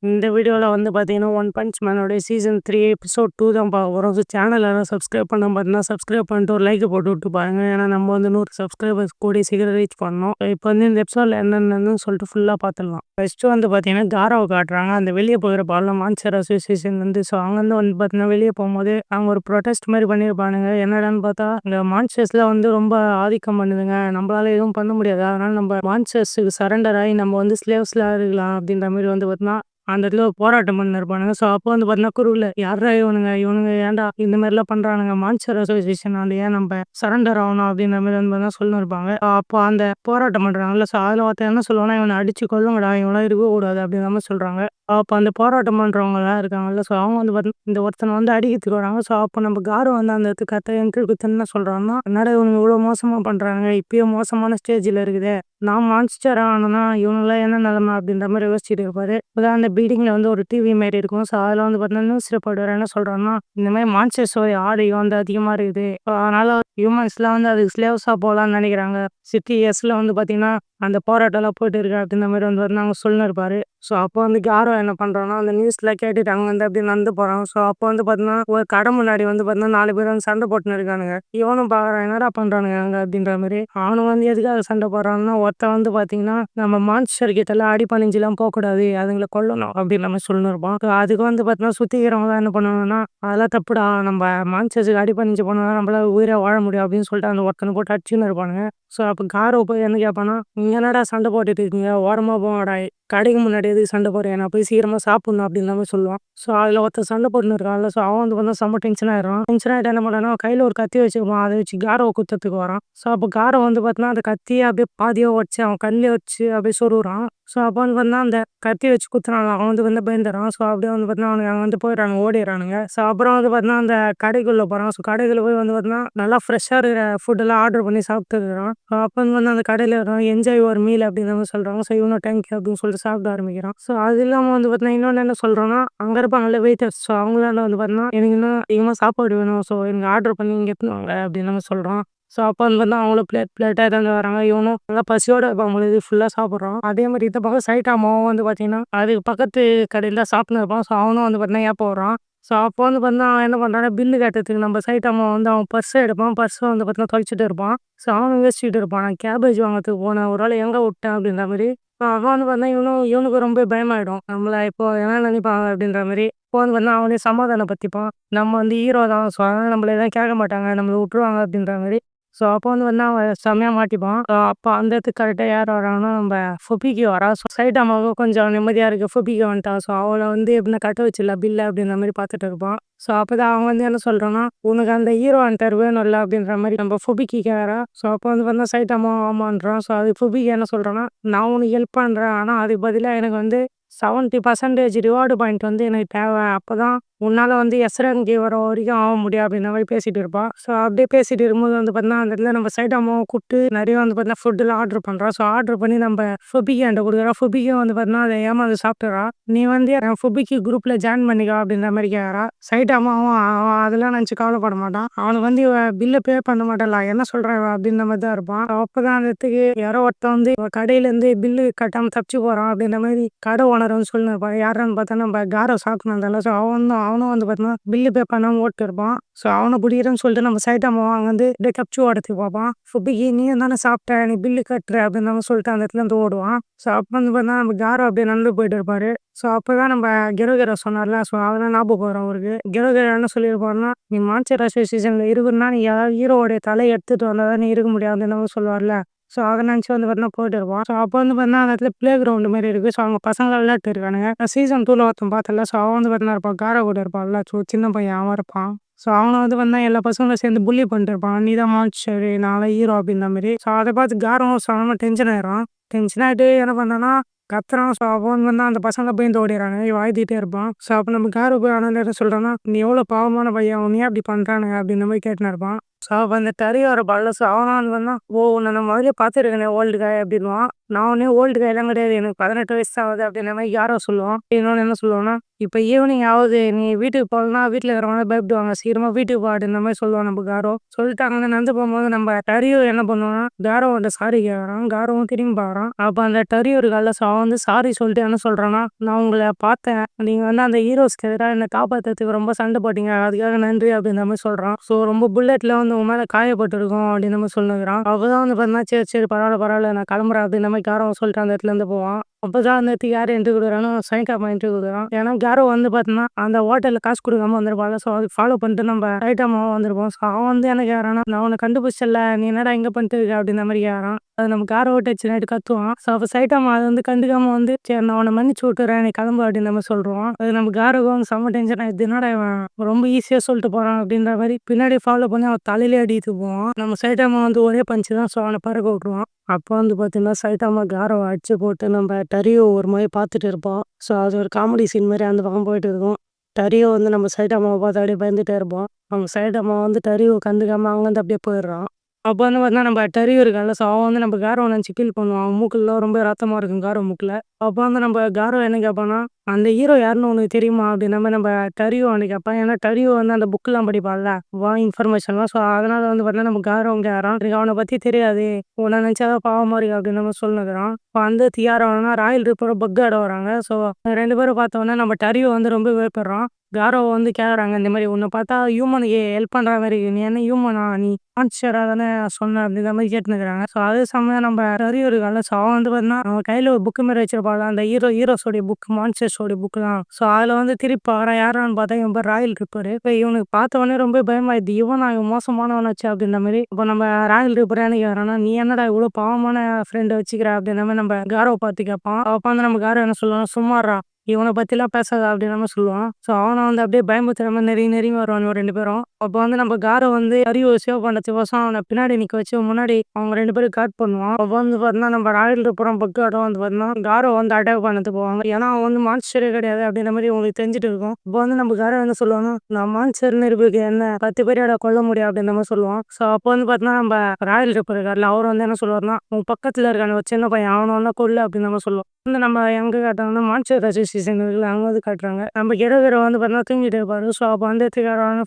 இந்த வீடியோல வந்து பார்த்தீங்கன்னா, ஒன் பஞ்ச் மேனோட சீசன் 3 எபிசோட் 2 தான் பார்க்க போறோம். ஸோ சேனல் யாரும் சப்ஸ்கிரைப் பண்ணாம பார்த்தீங்கன்னா, சப்ஸ்கிரைப் பண்ணிட்டு ஒரு லைக் போட்டு விட்டு பாருங்க. ஏன்னா நம்ம வந்து 100 சப்ஸ்கிரைபர்ஸ் கூடிய சீக்கிரம் ரீச் பண்ணணும். இப்போ வந்து இந்த எபிசோட்ல என்னென்னன்னு சொல்லிட்டு ஃபுல்லா பார்த்துடலாம். ஃபர்ஸ்ட்டு வந்து பார்த்தீங்கன்னா, காரோவ காட்டுறாங்க. அந்த வெளிய போகிற பால்ல மான்ஸ்டர் அசோசியேஷன்லேருந்து ஸோ அங்கேருந்து வந்து பார்த்தீங்கன்னா, வெளிய போம்போது அவங்க ஒரு ப்ரொடெஸ்ட் மாரி பண்ணியிருப்பானுங்க. என்னடான்னு பார்த்தா, இந்த மான்ஸ்டர்ஸ்லாம் வந்து ரொம்ப ஆதிக்கம் பண்ணுதுங்க. நம்மளால எதுவும் பண்ண முடியாது. அதனால நம்ம மான்ஸ்டர்ஸுக்கு சரண்டர் ஆயி நம்ம வந்து ஸ்லேவ்ஸ்லாம் இருக்கலாம் அப்படின்ற மாரி வந்து பார்த்தீங்கன்னா அந்த இடத்துல ஒரு போராட்டம் பண்ணிருப்பானுங்க. ஸோ, அப்போ வந்து பார்த்தீங்கன்னா, குருவுல யார்ரா இவனுங்க? இவனுங்க ஏன்டா இந்த மாரிலாம் பண்றானுங்க? மான்ஸ்டர் அசோசியேஷனால ஏன் நம்ப சரண்டர் ஆவணும்? அப்படின்ற மாரி வந்து பார்த்தீங்கன்னா சொல்லிருப்பாங்க. அப்போ அந்த போராட்டம் பண்றாங்கல்ல, ஸோ அதில ஒருத்தன் என்ன சொல்லுவான்னா, "இவன அடிச்சு கொல்லுங்கடா! இவன்லாம் இருக்கக்கூடாது." அப்படிங்கிற மாரி சொல்றாங்க. அப்போ அந்த போராட்டம் பண்றவங்கலாம் இருக்காங்கல்ல, ஸோ அவங்க வந்து பார்த்தீங்கன்னா, இந்த ஒருத்தன வந்து அடிக்கிறதுக்கு வராங்க. ஸோ, அப்போ நம்ம காரு வந்து அந்த இடத்துக்கு கரெக்ட்டா என்ட்ரி குடுத்து என்ன சொல்றான்னா, "என்னடா இவனுங்க இவ்வளோ மோசமா பண்றானுங்க? இப்பயே மோசமான ஸ்டேஜ்ல இருக்குதே! நான் மான்ஸ்டர் ஆனேன்னா, இவனுங்கலாம் என்ன நெலம?" அப்படின்ற மாரி யோசிச்சுட்டு இருப்பாரு. அப்பதான் அந்த பில்டிங்ல வந்து ஒரு டிவி மாரி இருக்கும். ஸோ, அதில வந்து பார்த்தீங்கன்னா, நியூஸ் ரிப்போர்ட்டர் என்ன சொல்றாருன்னா, இந்த மாரி மான்ஸ்டர்ஸோட ஆதிக்கம் வந்து அதிகமா இருக்குது. அதனால ஹியூமன்ஸ்லாம் வந்து அதுக்கு ஸ்லேவ்ஸா போலான்னு நெனைக்கிறாங்க. சிட்டி இயர்ஸ்ல வந்து பார்த்தீங்கன்னா, அந்த போராட்டம்லாம் போயிட்டு இருக்கு அப்படின்ற மாரி வந்து பார்த்தீங்கன்னா, அங்க சொல்லிருப்பாரு. ஸோ, அப்போ வந்து காரோ என்ன பண்றான்னா, அந்த நியூஸ்ல கேட்டுட்டு அங்க வந்து அப்படியே நடந்து போறான். ஸோ, அப்போ வந்து பார்த்தீங்கன்னா, ஒரு கடை முன்னாடி வந்து பார்த்தீங்கன்னா, 4 பேர் வந்து சண்டை போட்டுன்னு இருக்கானுங்க. இவனும் பார்க்குறான், "என்னடா பண்றானுங்க அங்க?" அப்படின்ற மாரி. அவனும் வந்து எதுக்காக சண்டை போடுறான்னா, ஒருத்தன் வந்து பார்த்தீங்கன்னா, "நம்ம மான்ஸ்டர் கிட்டலாம் அடிபணிஞ்சுலாம் போக்கூடாது. அதுங்கள கொல்லணும்." அப்படின்ற மாரி சொல்லிருப்பான். ஸோ, அதுக்கு வந்து பார்த்தீங்கன்னா, சுத்தி இருக்கிறவங்கலாம் என்ன பண்ணுவாங்கன்னா, "அதெல்லாம் தப்புடா. நம்ம மான்ஸ்டர்ஸ்க்கு அடிபணிஞ்சு போனா தான் நம்மளால உயிரா வாழ முடியும்." அப்படின்னு சொல்லிட்டு அந்த ஒருத்தன போட்டு அடிச்சுன்னு இருப்பானுங்க. ஸோ, அப்ப காரோ போய் என்ன கேட்பான்னா, "நீங்க என்னடா சண்டை போட்டுட்டு இருக்கீங்க? ஓரமா போங்கடா. கடைக்கு முன்னாடி எதுக்கு சண்டை போடுறீங்க? நான் போய் சீக்கிரமா சாப்பிடணும்." அப்படின்ற மாரி சொல்லுவான். ஸோ, அதில ஒருத்தன் சண்டை போட்டுன்னு இருக்கான்ல, ஸோ அவன் வந்து பார்த்தா செம்ம டென்ஷன் ஆயிடுறான். டென்ஷன் ஆயிட்டு என்ன பண்றான்னா, கையில ஒரு கத்தி வச்சிருப்பான். அத வச்சு காரோவ குத்தறதுக்கு வரான். ஸோ, அப்போ காரோ வந்து பார்த்தீங்கன்னா, அந்த கத்திய அப்படியே பாதியா உடைச்சு அவன் கண்லயே வச்சு அப்படியே சொருவுறான். ஸோ, அப்போ வந்து பார்த்தீங்கன்னா, அந்த கத்திய வச்சு குத்துனான்ல, அவன் வந்து பயந்துடுறான். ஸோ, அப்படியே வந்து பார்த்தீங்கன்னா, அவனுங்க அங்கேருந்து போயிடுறானுங்க, ஓடிடுறானுங்க. ஸோ, அப்புறம் வந்து பார்த்தீங்கன்னா, அந்த கடைக்குள்ள போறான். ஸோ, கடைக்குள்ள போய் வந்து பார்த்தீங்கன்னா, நல்லா ஃப்ரெஷ்ஷா இருக்கிற ஃபுட்டெல்லாம் ஆர்டர் பண்ணி சாப்பிட்டுருக்கான். அப்போ வந்து அந்த கடையில இருக்கிறவன் "என்ஜாய் யுவர் மீல்" அப்படின்ற மாரி சொல்றாங்க. ஸோ, இவனும் தேங்க் யூ அப்படின்னு சொல்லிட்டு சாப்பிட ஆரம்பிக்கிறான். ஸோ, அது இல்லாம வந்து பார்த்தீங்கன்னா, இன்னொன்னு என்ன சொல்றான்னா, அங்க இருப்பாங்கல்ல வெயிட்டர்ஸ். ஸோ, அவங்களாண்ட வந்து பார்த்தீங்கன்னா, "எனக்கு இன்னும் அதிகமா சாப்பாடு வேணும். ஸோ, எனக்கு ஆர்டர் பண்ணி இங்க எடுத்துன்னு வாங்க" அப்படின்ற மாரி சொல்றான். ஸோ, அப்போ வந்து பார்த்தா அவங்களும் பிளேட்டா எடுத்துட்டு வராங்க. இவனும் நல்லா பசியோட இருப்பான் போலது ஃபுல்லா சாப்பிடுறான். அதே மாரி இந்த பக்கம் சைட்டாமாவும் வந்து பார்த்தீங்கன்னா, அதுக்கு பக்கத்து கடையில தான் சாப்பிட்டுன்னு இருப்பான். ஸோ, அவனும் வந்து பார்த்தீங்கன்னா ஏப்பம் வர்றான். ஸோ, அப்போ வந்து பார்த்தீங்கன்னா, அவன் என்ன பண்றான்னா, பில்லு கட்டுறதுக்கு நம்ம சைட்டாமா வந்து அவன் பர்ஸ எடுப்பான். பர்ஸ வந்து பார்த்தீங்கன்னா தொலைச்சுட்டு இருப்பான். ஸோ, அவனும் யோசிச்சுட்டு இருப்பான். "நான் கேபேஜ் வாங்கறதுக்கு போனேன். ஒரு வேளை எங்க விட்டேன்?" அப்படின்ற மாரி. அவன் வந்து பார்த்தீங்கன்னா, இவனுக்கு ரொம்ப பயமாயிடும். நம்மள இப்போ என்ன நினைப்பாங்க அப்படின்ற மாரி. இப்போ வந்து பார்த்தீங்கன்னா, அவனே சமாதானப்படுத்திப்பான். நம்ம வந்து ஹீரோ தான். ஸோ, அதனால நம்மள எதுவும் கேட்க மாட்டாங்க. நம்மள விட்டுருவாங்க அப்படின்ற மாரி. ஸோ, அப்போ வந்து பார்த்தீங்கன்னா, அவன் செம்மையா மாட்டிப்பான். அப்போ அந்த இடத்துக்கு கரெக்ட்டா யார் வராங்கன்னா, நம்ம ஃபுபிகி வரா. ஸோ, சைட்டாமாவுக்கு கொஞ்சம் நிம்மதியா இருக்கு. ஃபுபிகி வந்துட்டா. ஸோ, அவள வந்து எப்படின்னா கட்ட வச்சிடலாம் பில்ல அப்படின்ற மாரி பார்த்துட்டு இருப்பான். ஸோ, அப்பதான் அவன் வந்து என்ன சொல்றான்னா, "உனக்கு அந்த ஹீரோ ஹன்டர் வேணும்ல?" அப்படின்ற மாரி நம்ம ஃபுபிகி கேட்கறா. ஸோ, அப்போ வந்து பார்த்தீங்கன்னா, சைட்டாமா ஆமான்றான். ஸோ, அதுக்கு ஃபுபிகி என்ன சொல்றான்னா, "நான் உனக்கு ஹெல்ப் பண்றேன். ஆனா அதுக்கு பதிலா எனக்கு வந்து 70% ரிவார்டு பாயிண்ட் வந்து எனக்கு தேவை. அப்பதான் உன்னால வந்து எஸ்.ரேங்க் வர வரைக்கும் ஆக முடியும்." அப்படின்ற மாரி பேசிட்டு இருப்பா. ஸோ, அப்படியே பேசிட்டு இருக்கும்போது வந்து பார்த்தீங்கன்னா, அந்த இடத்துல நம்ம சைட்டாமாவ கூப்பிட்டு நெறைய வந்து பார்த்தீங்கன்னா, ஃபுட்டெல்லாம் ஆர்டர் பண்றா. ஸோ, ஆர்டர் பண்ணி நம்ம ஃபுபிகியாண்ட குடுக்குறா. ஃபுபிகியும் வந்து பார்த்தீங்கன்னா, அத ஏமாந்து சாப்பிட்டுறா. "நீ வந்து என் ஃபுபிகி குரூப்ல ஜாயின் பண்ணிக்கோ" அப்படின்ற மாரி கேட்கறா. சைட்டாமாவும் அவன் அதெல்லாம் நினச்சு கவலைப்பட மாட்டான். அவனுக்கு வந்து "இவ பில்ல பே பண்ண மாட்டாளா? என்ன சொல்றா இவ?" அப்படின்ற மாரி தான் இருப்பான். அப்பதான் அந்த இடத்துக்கு யாரோ ஒருத்தன் வந்து இவ கடையிலேருந்து பில்லு கட்டாம தப்பிச்சு போறான் அப்படின்ற மாரி கடை ஓனர் வந்து சொல்லின்னு இருப்பான். யாருன்னு பார்த்தா நம்ம காரோ சாப்பிட்டுன்னு இருந்தான்ல. ஸோ, அவனும் வந்து பார்த்தீங்கன்னா, பில்லு பே பண்ணாம ஓடிட்டு இருப்பான். ஸோ, அவன புடிக்கிறேன்னு சொல்லிட்டு நம்ம சைட்டாமாவ அங்கேருந்து அப்படியே தப்பிச்சு ஓடுறதுக்கு பார்ப்பான். "ஃபுபிகி நீயும் தானே சாப்பிட்ட? நீ பில்லு கட்டுற" அப்படின்ற மாரி சொல்லிட்டு அந்த இடத்துலேருந்து ஓடுவான். ஸோ, அப்போ வந்து பார்த்தீங்கன்னா, நம்ம காரோ அப்படியே நடந்து போயிட்டு இருப்பாரு. ஸோ, அப்பதான் நம்ம கெரோகெரா சொன்னார்ல. ஸோ, அதெல்லாம் ஞாபகம் வரும் அவருக்கு. கெரோகெரா என்ன சொல்லியிருப்பாருன்னா, "நீ மான்ஸ்டர் அசோசியேஷன்ல இருக்கணும்னா, நீ யாராவது ஹீரோவோடைய தலைய எடுத்துட்டு வந்தா தான் நீ இருக்க முடியும்." அப்படின்ற மாரி சொல்லுவார்ல. ஸோ, அத நினச்சு வந்து பார்த்தீங்கன்னா போயிட்டு இருப்பான். ஸோ, அப்போ வந்து பார்த்தீங்கன்னா, அந்த இடத்துல ப்ளே கிரவுண்ட் மாரி இருக்கு. ஸோ, அவங்க பசங்க விளையாடிட்டு இருக்கானுங்க. சீசன் 2ல ஒருத்தன் பார்த்தேன்ல. ஸோ, அவன் வந்து பார்த்தீங்கன்னா இருப்பான். காரா கூட இருப்பான்ல. ஸோ, சின்ன பையன் அவன் இருப்பான். ஸோ, அவன வந்து பார்த்தீங்கன்னா எல்லா பசங்களும் சேர்ந்து புல்லி பண்ணிட்டு இருப்பான். "நீ தான் மான்ஸ்டரு, நான்லாம் ஹீரோ" அப்படின்ற மாரி. ஸோ, அத பார்த்து காரும் செம டென்ஷன் ஆயிடுறான். டென்ஷன் ஆயிட்டு என்ன பண்றான்னா, கத்துறான். ஸோ, அப்போ வந்து பார்த்தீங்கன்னா அந்த பசங்க பயந்து ஓடிடுறானுங்க. இவன் அழுதுகிட்டே இருப்பான். ஸோ, அப்போ நம்ம காரு போய் அவனாண்ட என்ன சொல்றான்னா, "நீ எவ்வளோ பாவமான பையன். உன்ன ஏன் இப்படி பண்றானுங்க?" அப்படின்ற மாரி கேட்டுன்னு இருப்பான். ஸோ அப்போ அந்த டரியோட பல்ல ஸோ அவனான் வந்தான், ஓ உன்னை நான் முதல்ல பார்த்துருக்கேனே ஓல்டு காய் அப்படின்வான். நான் உடனே ஓல்டு காயெல்லாம் கிடையாது, எனக்கு 18 வயசு தான் ஆகுது அப்படின்ற மாதிரி யாரோ சொல்லுவான். இன்னொன்று என்ன சொல்லுவான்னா, இப்போ ஈவினிங் ஆகுது நீ வீட்டுக்கு போகலன்னா வீட்டில் இருக்கிறவங்க பயப்படுவாங்க, சீக்கிரமாக வீட்டுக்கு போடுன்ற மாதிரி சொல்லுவான் நம்ம காரோ. சொல்லிட்டு அங்கே நடந்து போகும்போது நம்ம டரியோ என்ன பண்ணுவான்னா காரோவோட சாரி கேட்குறான். காரோவும் திரும்பி பார்க்குறான். அப்போ அந்த டரியோ இருக்கால ஸோ அவன் வந்து சாரி சொல்லிட்டு என்ன சொல்கிறான்னா, நான் உங்களை பார்த்தேன், நீங்கள் வந்து அந்த ஹீரோஸ்க்கு எதிராக என்னை காப்பாற்றுறதுக்கு ரொம்ப சண்டை போட்டீங்க, அதுக்காக நன்றி அப்படின்ற மாதிரி சொல்கிறான். ஸோ ரொம்ப புல்லெட்டில் வந்து உன் மேலே காயப்பட்டிருக்கும் அப்படின்னு நம்ம சொல்லுகிறான். அப்போ தான் வந்து பார்த்தீங்கன்னா சரி சரி பரவாயில்ல பரவாயில்ல நான் கிளம்புறேன் அப்படின்ற மாதிரி காரோ சொல்லிட்டு அந்த இடத்துலேருந்து போவான். அப்போதான் அந்த இடத்துக்கு யார் என்ட்ரி கொடுக்குறானோ சைட்டாமா என்ட்ரி கொடுக்குறான். ஏன்னா காரோ வந்து பார்த்தீங்கன்னா அந்த ஹோட்டலில் காசு கொடுக்காம வந்திருப்பாங்க. ஸோ அதுக்கு ஃபாலோ பண்ணிட்டு நம்ம சைட்டாமாவும் வந்திருப்போம். ஸோ அவன் வந்து என்ன கேட்குறான்னா, நான் உன்னை கண்டுபிடிச்சல, நீ என்னடா இங்கே பண்ணிட்டு இருக்க அப்படின்ற மாதிரி கேட்குறான். அது நம்ம காரை ஓட்ட வச்சு நைட்டு கத்துவான். ஸோ அப்போ சைட்டாமா அதை வந்து கண்டுக்காம வந்து சரி நான் உன்னை மன்னிச்சு விட்டுறேன் நீ கிளம்பு அப்படின்னு நம்ம சொல்கிறோம். அது நம்ம காருக்கும் வந்து செம்ம டென்ஷன் ஆகிடுது, என்னடா இவன் ரொம்ப ஈஸியாக சொல்லிட்டு போகிறான் அப்படின்ற மாதிரி பின்னாடி ஃபாலோ பண்ணி அவன் தலையிலே அடித்து போவான். நம்ம சைட்டாமா வந்து ஒரே பஞ்சு தான், ஸோ அவனை பறக்க விட்ருவான். அப்போ வந்து பார்த்தீங்கன்னா சைட்டாமா காரை அடிச்சு போட்டு நம்ம டரியோ ஒரு மாதிரி பார்த்துட்டு இருப்போம். ஸோ அது ஒரு காமெடி சீன் மாதிரி அந்த பக்கம் போயிட்டு இருக்கும். டரியோ வந்து நம்ம சைட்டாமாவை பார்த்து அப்படியே பயந்துட்டே இருப்போம். நம்ம சைட்டாமா வந்து டரியோ கண்டுக்காம அங்கேருந்து அப்படியே போயிடுறான். அப்போ வந்து பார்த்தீங்கன்னா நம்ம டரியோ இருக்கான்ல ஸோ அவன் வந்து நம்ம காரோ நினச்சி ஃபீல் பண்ணுவான். அவன் மூக்குலாம் ரொம்ப ரத்தமாக இருக்கும் காரோ மூக்கில். அப்போ வந்து நம்ம காரோ என்ன கேட்பான்னா, அந்த ஹீரோ யாருன்னு உனக்கு தெரியுமா அப்படின்ற மாதிரி நம்ம டரியோ வந்து கேட்பான். ஏன்னா டரியோ வந்து அந்த புக்கெலாம் படிப்பான்ல இன்ஃபர்மேஷன்லாம். ஸோ அதனால வந்து பார்த்தீங்கன்னா நம்ம காரோ கேட்குறான், எனக்கு அவனை பற்றி தெரியாது, உன்னை நினச்சாதான் பாவமாக இருக்கு அப்படின்னு நம்ம சொல்லுகிறான். இப்போ அந்த யாரோனா ராயல் ரிப்பரும் பக்காட வராங்க. ஸோ 2 பேரும் பார்த்தோன்னே நம்ம டரியோ வந்து ரொம்ப வேப்படுறான். காரோ வந்து கேட்குறாங்க, இந்த மாதிரி உன்னை பார்த்தா ஹியூமனுக்கு ஹெல்ப் பண்ணுற மாதிரி இருக்கு, நீ என்ன ஹியூமனா, நீ மான்ஸ்டரா தானே சொன்ன அப்படின்ற மாதிரி கேட்டுனுக்குறாங்க. ஸோ அதே சமயம் நம்ம டரியோ இருக்கான்ல ஸோ அவன் வந்து பார்த்தீங்கன்னா அவன் கையில் ஒரு புக்கு மாதிரி வச்சிருப்பாள், அந்த ஹீரோஸோடைய புக் மான்ஸ்டர்ஸோடைய புக்கு தான். ஸோ அதில் வந்து திருப்பி பார்க்குறான், யாரான்னு பார்த்தா இவன் பேர் ராயல் ரிப்பர். இப்போ இவனுக்கு பார்த்த உடனே ரொம்ப பயமாயிடுது, இவன் மோசமானவனாச்சு அப்படின்ற மாதிரி. இப்போ நம்ம ராயல் ரிப்பர் என்ன கேட்குறான்னா, நீ என்னடா இவ்வளோ பாவமான ஃப்ரெண்டை வச்சுக்கிற அப்படின்ற மாதிரி நம்ம காரோவை பார்த்து கேட்பான். அப்போ வந்து நம்ம காரோ என்ன சொல்லுவான், சும்மாறா இவனை பற்றிலாம் பேசாத அப்படின்ற மாதிரி சொல்லுவான். ஸோ அவனை வந்து அப்படியே பயமுறுத்துற மாதிரி நெருங்கி வருவானுங்க 2 பேரும். அப்போ வந்து நம்ம காரை வந்து டரியோ சேவ் பண்ணுறதுக்கோசம் அவனை பின்னாடி நிற்க வச்சு முன்னாடி அவங்க 2 பேரும் காட் பண்ணுவான். அப்போ வந்து பார்த்தீங்கன்னா நம்ம ராயல் ரிப்பரும் பக்காடும் வந்து பார்த்தீங்கன்னா காரோ வந்து அட்டாக் பண்ணது போவாங்க. ஏன்னா அவன் வந்து மான்ஸ்டரே கிடையாது அப்படின்ற மாதிரி உங்களுக்கு தெரிஞ்சுட்டு இருக்கும். இப்போ வந்து நம்ம காரோ என்ன சொல்லுவான்னா, நான் மான்ஸ்டர்னு இருக்கு என்ன 10 பேரோட கொல்ல முடியும் அப்படின்ற மாதிரி சொல்லுவான். ஸோ அப்போ வந்து பார்த்தீங்கன்னா நம்ம ராயல் ரிப்பர் இருக்கார்ல அவர் வந்து என்ன சொல்லுவார்னா, உன் பக்கத்தில் இருக்கான ஒரு சின்ன பையன் அவனை வந்து கொல்லு அப்படின்னு நம்ம சொல்லுவோம். வந்து நம்ம எங்கே காட்டுறாங்கன்னா மான்ஸ்டர் அசோசியேஷன் இருக்குல்ல அங்கே வந்து காட்டுறாங்க. நம்ம ஹீரோ வந்து பார்த்தீங்கன்னா தூங்கிட்டு இருப்பாரு. ஸோ அப்போ வந்து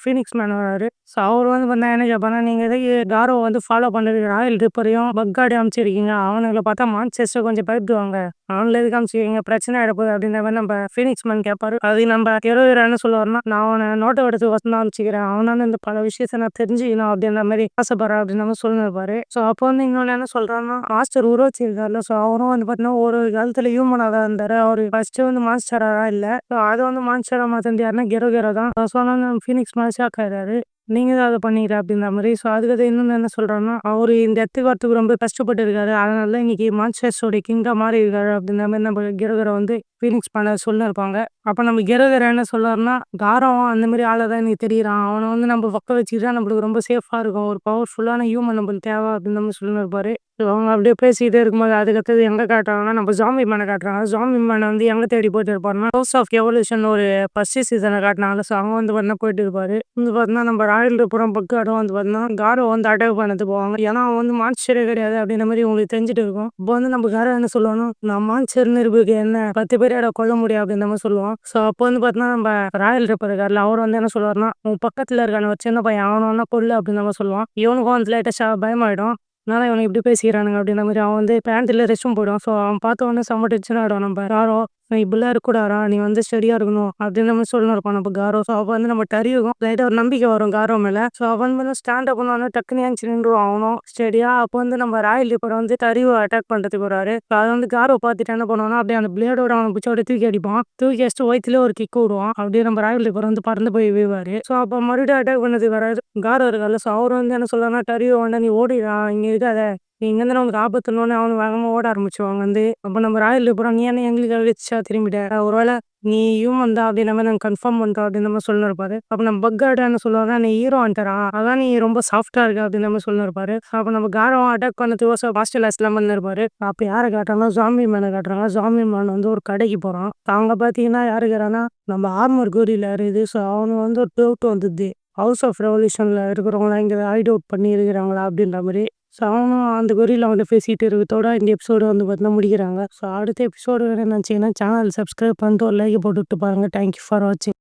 ஃபீனிக்ஸ் மேன் வராரு. ஸோ அவர் வந்து பார்த்தீங்கன்னா என்ன கேட்பாருன்னா, நீங்கள் எதுக்கு காரோ வந்து ஃபாலோ பண்ணுறது ராயல் ரிப்பரையும் பக்காடி அமைச்சிருக்கீங்க, அவனுங்களை பார்த்தா மான்ஸ்டர்ஸை கொஞ்சம் பயப்படுவாங்க, அவனில் எதுக்கு அமைச்சிருக்கீங்க, பிரச்சனை ஆகிடப்போகுது அப்படின்ற மாதிரி நம்ம ஃபீனிக்ஸ் மேன் கேட்பாரு. அது நம்ம ஹீரோ என்ன சொல்லுவாருன்னா, நான் அவனை நோட்டை எடுத்து வசந்தான் அமைச்சிக்கிறேன், அவனால இந்த பல விஷயத்தை நான் தெரிஞ்சுக்கணும் அப்படின்ற மாதிரி ஆசைப்படுறேன் அப்படின்னு நம்ம சொல்லிருப்பாரு. ஸோ அப்போ வந்து இன்னொன்று என்ன சொல்கிறான்னா, மாஸ்டர் உருவச்சி இருக்காருல்ல ஸோ அவரும் வந்து பார்த்தீங்கன்னா ஒரு காலத்தில் ஹியூமனாக தான் இருந்தார். அவர் ஃபர்ஸ்ட்டு வந்து மான்ஸ்டராக இல்லை, ஸோ அதை வந்து மான்ஸ்டராக மாற்றி யாருன்னா கெரோ தான். ஸோ அதனால ஃபீனிக்ஸ் மேன் ஷாக் ஆகிறாரு, நீங்க தான் அதை பண்ணிக்கிற அப்படின்ற மாதிரி. ஸோ அதுக்கு இன்னொன்று என்ன சொல்கிறோன்னா, அவர் இந்த இடத்துக்கு வரத்துக்கு ரொம்ப கஷ்டப்பட்டு இருக்காரு, அதனால தான் இன்னைக்கு மான்ஸ்டர்ஸோடைய கிங்காக மாறி இருக்காரு அப்படின்ற மாதிரி நம்ம கெரோ வந்து ஃபீனிக்ஸ் பண்ண சொல்லியிருப்பாங்க. அப்போ நம்ம கெரோ என்ன சொல்லுவாருன்னா, காரம் அந்த மாதிரி ஆளை தான் எனக்கு தெரியுறான், அவனை வந்து நம்ம பக்கம் வச்சுக்கிட்டா நம்மளுக்கு ரொம்ப சேஃபாக இருக்கும், ஒரு பவர்ஃபுல்லான ஹியூமன் நம்மளுக்கு தேவை அப்படின்னு நம்ம சொல்லியிருப்பாரு. அவங்க அப்படியே பேசிக்கிட்டே இருக்கும்போது அதுக்கடுத்தது எங்கே காட்டுறாங்கன்னா நம்ம ஜாம்பி மேனை காட்டுறாங்க. ஜாம்பி மேனை வந்து எங்கே தேடி போயிட்டு இருப்பாருன்னா ஹவுஸ் ஆஃப் எவல்யூஷன் ஒரு ஃபர்ஸ்ட் சீசனை காட்டினாங்க. ஸோ அவங்க வந்து பார்த்தீங்கன்னா போயிட்டு இருப்பாரு. வந்து பார்த்தீங்கன்னா நம்ம ராயல் ரிப்பரும் பக்காடும் வந்து பார்த்தீங்கன்னா காரோ வந்து அட்டாக் பண்ணது போவாங்க. ஏன்னா அவன் வந்து மான்ஸ்டரே கிடையாது அப்படின்ற மாதிரி உங்களுக்கு தெரிஞ்சுட்டு இருக்கும். இப்போ வந்து நம்ம காரோ என்ன சொல்லுவானோ, நான் மான்ஸ்டர்னு இருக்கு என்ன 10 பேரோட கொல்ல முடியும் அப்படின்ற மாதிரி சொல்லுவான். ஸோ அப்போ வந்து பார்த்தீங்கன்னா நம்ம ராயல் ரிப்பர் இருக்கார்ல அவர் வந்து என்ன சொல்லுவாருன்னா, உன் பக்கத்தில் இருக்கான ஒரு சின்ன பையன் அவனை கொல்லு அப்படின்ற மாதிரி சொல்லுவான். இவனுக்கும் வந்து லேட்டஸ்டாக பயமாயிடும், அதனால இவனை இப்படி பேசிக்கிறானுங்க அப்படின்ற மாதிரி. அவன் வந்து பேண்ட்டில் ரெஸ்ட் ரூம் போயிடுவான். ஸோ அவன் பார்த்த உடனே செம்ம டென்ஷன் ஆகிடும். நம்ம யாரோ இப்படிலாம் இருக்கக்கூடாதா, நீ வந்து ஸ்டடியாக இருக்கணும் அப்படின்னு நம்ம சொல்லணும் இருப்பான் நம்ம காரோ. ஸோ அப்போ வந்து நம்ம டரியுக்கும் லைட்டாக ஒரு நம்பிக்கை வரும் காரோ மேலே. ஸோ அவன் வந்து ஸ்டாண்ட் அப் பண்ணோன்னா டக்குனு ஏஞ்சி நின்றுவான் அவனும் ஸ்டடியா. அப்போ வந்து நம்ம ராயல் ரிப்பர் வந்து டரியை அட்டாக் பண்ணுறதுக்கு வராரு. ஸோ அதை வந்து காரோ பார்த்துட்டு என்ன பண்ணுவான்னா, அப்படியே அந்த பிளேடோட அவனை பிடிச்சோட தூக்கி அடிப்பான். தூக்கி அடிச்சுட்டு வயிற்றுலேயே ஒரு கிக் விடுவான். அப்படியே நம்ம ராயல் ரிப்பர் வந்து பறந்து போய் வீவாரு. ஸோ அப்போ மறுபடியும் அட்டாக் பண்ணதுக்கு வராது காரோ இருக்கார்ல. ஸோ அவர் வந்து என்ன சொல்றாருன்னா, டரியோ வேண்டாம் நீ ஓடிடா, இங்கே இருக்காத, நீ இங்கேருந்து உனக்கு ஆபத்துனோடனே அவனு வேகமாக ஓட ஆரம்பிச்சுவாங்க வந்து. அப்போ நம்ம ராயல் ரிப்பரும் நீ என்ன எங்களுக்காக வச்சா திரும்பிட்ட, ஒருவேளை நீ ஹியூமன் தான் அப்படின்ற மாதிரி நாங்கள் கன்ஃபார்ம் பண்ணுறோம் அப்படின்னு நம்ம சொல்லிருப்பாரு. அப்போ நம்ம பக்கார்டு என்ன சொல்லுவாங்க, நீ ஹீரோ ஹண்டரா, அதான் நீ ரொம்ப சாஃப்டாக இருக்க அப்படின்னு நம்ம சொல்லிருப்பாரு. அப்போ நம்ம காரோ அட்டாக் பண்ணதுக்கு மாஸ்டர் லாஸ்ட்லாம் பண்ணிருப்பாரு. அப்போ யாரை காட்டுறாங்கன்னா ஜாம்பி மேனை காட்டுறாங்க. ஜாம்பி மேன் வந்து ஒரு கடைக்கு போகிறான். அங்கே பார்த்தீங்கன்னா யாருக்கிறான்னா நம்ம ஆர்மர் கோரியில் இருக்குது. ஸோ அவனு வந்து ஒரு டவுட் வந்துடுது, ஹவுஸ் ஆஃப் ரெவல்யூஷனில் இருக்கிறவங்களாம் இங்கே ஹைட் அவுட் பண்ணி இருக்கிறாங்களா அப்படின்ற மாதிரி. ஸோ அவனும் அந்த கொரில்லா வந்து பேசிகிட்டு இருக்கிறதோட இந்த எபிசோடு வந்து பார்த்தீங்கன்னா முடிக்கிறாங்க. ஸோ அடுத்த எபிசோடு வேறு நினச்சிங்கன்னா சேனல் சப்ஸ்கிரைப் பண்ணிட்டு ஒரு லைக் போட்டு விட்டு பாருங்கள். தேங்க்யூ ஃபார் வாட்சிங்.